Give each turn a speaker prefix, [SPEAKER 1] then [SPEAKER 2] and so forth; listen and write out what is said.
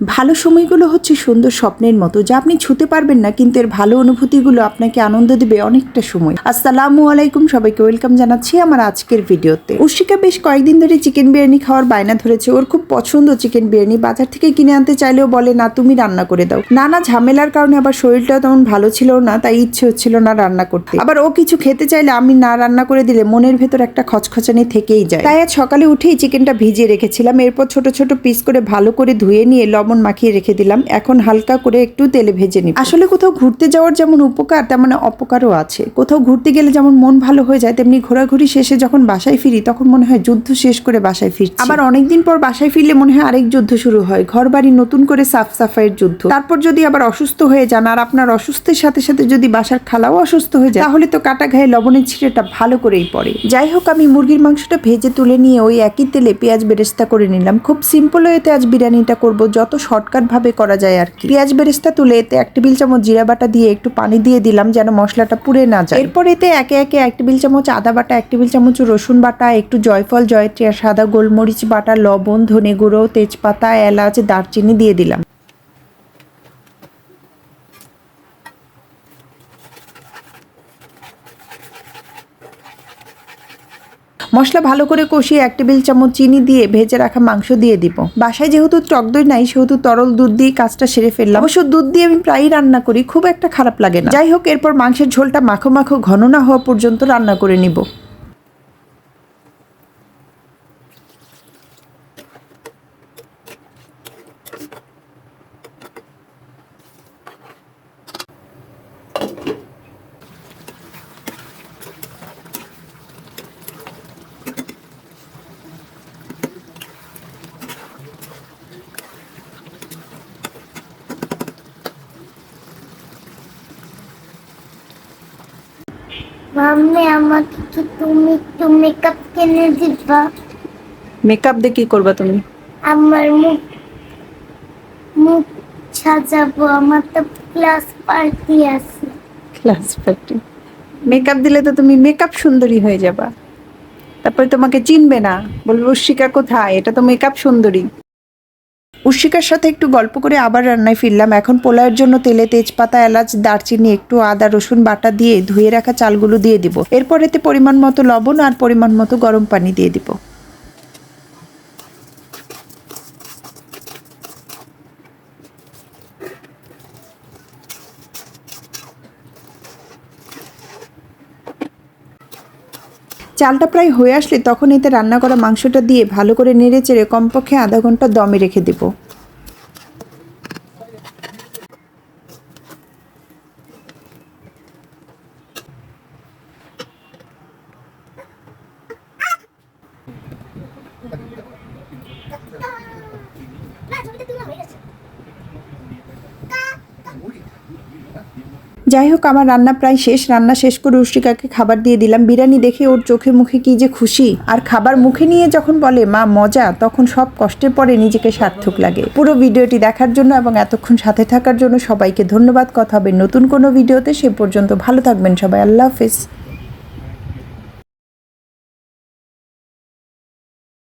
[SPEAKER 1] ভালো সময়গুলো হচ্ছে সুন্দর স্বপ্নের মতো, যা আপনি ছুঁতে পারবেন না, কিন্তু এর ভালো অনুভূতিগুলো আপনাকে আনন্দ দেবে অনেকটা সময়। আসসালামু আলাইকুম, সবাইকে ওয়েলকাম জানাচ্ছি আমার আজকের ভিডিওতে। উর্শিকা বেশ কয়েকদিন ধরে চিকেন বিরিয়ানি খাওয়ার বায়না ধরেছে। ওর খুব পছন্দ চিকেন বিরিয়ানি। বাজার থেকে কিনে আনতে চাইলেও বলে না, তুমি রান্না করে দাও। নানা ঝামেলার কারণে আবার শরীরটাও তেমন ভালো ছিল না, তাই ইচ্ছে হচ্ছিল না রান্না করতে। আবার ও কিছু খেতে চাইলে আমি না রান্না করে দিলে মনের ভেতর একটা খচখচানি থেকেই যায়। তাই আজ সকালে উঠেই চিকেনটা ভিজিয়ে রেখেছিলাম। এরপর ছোট ছোট পিস করে ভালো করে ধুয়ে নিয়ে লবণ মাখিয়ে রেখে দিলাম। এখন হালকা করে একটু তেলে ভেজে নিব। আসলে কোথাও ঘুরতে যাওয়ার যেমন উপকার, তেমন অপকারও আছে। কোথাও ঘুরতে গেলে যেমন মন ভালো হয়ে যায়, তেমনি ঘোরাঘুরি শেষে যখন বাসায় ফিরি তখন মনে হয় যুদ্ধ শেষ করে বাসায় ফিরছি। আবার অনেকদিন পর বাসায় ফিরলে মনে হয় আরেক যুদ্ধ শুরু হয়, ঘর বাড়ি নতুন করে সাফ সাফাইয়ের যুদ্ধ। তারপর যদি আবার অসুস্থ হয়ে যান, আর আপনার অসুস্থের সাথে সাথে যদি বাসার খালাও অসুস্থ হয়ে যায়, তাহলে তো কাটা ঘায়ে লবণের ছিটেটা ভালো করেই পড়ে। যাই হোক, আমি মুরগির মাংসটা ভেজে তুলে নিয়ে ওই একই তেলে পেঁয়াজ বেরেস্তা করে নিলাম। খুব সিম্পল ওয়েতে আজ বিরিয়ানিটা করব, যত শর্টকাট ভাবে করা যায় আর কি। পেঁয়াজ বেরেস্তা তুলে এতে 1 টেবিল চামচ জিরা বাটা দিয়ে একটু পানি দিয়ে দিলাম, যেন মশলাটা পুড়ে না যায়। এরপর এতে একে একে 1 টেবিল চামচ আদা বাটা, 1 টেবিল চামচ রসুন বাটা, একটু জয়ফল, জয়ত্রী আর সাদা গোলমরিচ বাটা, লবণ, ধনে গুঁড়ো, তেজপাতা, এলাচ, দারচিনি দিয়ে দিলাম। মশলা ভালো করে কষিয়ে 1 টেবিল চামচ চিনি দিয়ে ভেজে রাখা মাংস দিয়ে দিব। বাসায় যেহেতু টক দই নাই, সেহেতু তরল দুধ দিয়ে কাজটা সেরে ফেললাম। অবশ্য দুধ দিয়ে আমি প্রায়ই রান্না করি, খুব একটা খারাপ লাগে না। যাই হোক, এরপর মাংসের ঝোলটা মাখো মাখো ঘন না হওয়া পর্যন্ত রান্না করে নিব।
[SPEAKER 2] মাম্মি, আমাকে কি তুমি একটু মেকআপ কিনে দিবা?
[SPEAKER 1] মেকআপ দিয়ে কি করবা তুমি?
[SPEAKER 2] আমার মুখ মুখ সাজাবো, আমার তো ক্লাস পার্টি আছে।
[SPEAKER 1] Class party? মেকআপ দিলে তো তুমি মেকআপ সুন্দরী হয়ে যাবা। তারপরে তোমাকে চিনবে না, বলবে উর্শিকা কোথায়, এটা তো মেকআপ সুন্দরী। উর্শিকার সাথে একটু গল্প করে আবার রান্নায় ফিরলাম। এখন পোলাওয়ের জন্য তেলে তেজপাতা, এলাচ, দারচিনি, একটু আদা রসুন বাটা দিয়ে ধুয়ে রাখা চালগুলো দিয়ে দিব। এরপর এতে পরিমাণ মতো লবণ আর পরিমাণ মতো গরম পানি দিয়ে দিব। চালটা প্রায় হয়ে আসলে তখন এতে রান্না করা মাংসটা দিয়ে ভালো করে নেড়ে চেড়ে কমপক্ষে আধা ঘন্টা দমে রেখে দেব। যাই হোক, আমার রান্না প্রায় শেষ। রান্না শেষ করে উর্শিকাকে খাবার দিয়ে দিলাম। বিরিয়ানি দেখে ওর চোখে মুখে কি যে খুশি, আর খাবার মুখে নিয়ে যখন বলে মা মজা, তখন সব কষ্টের পরে নিজেকে সার্থক লাগে। পুরো ভিডিওটি দেখার জন্য এবং এতক্ষণ সাথে থাকার জন্য সবাইকে ধন্যবাদ। কথা হবে নতুন কোনো ভিডিওতে, সে পর্যন্ত ভালো থাকবেন সবাই। আল্লাহ হাফেজ।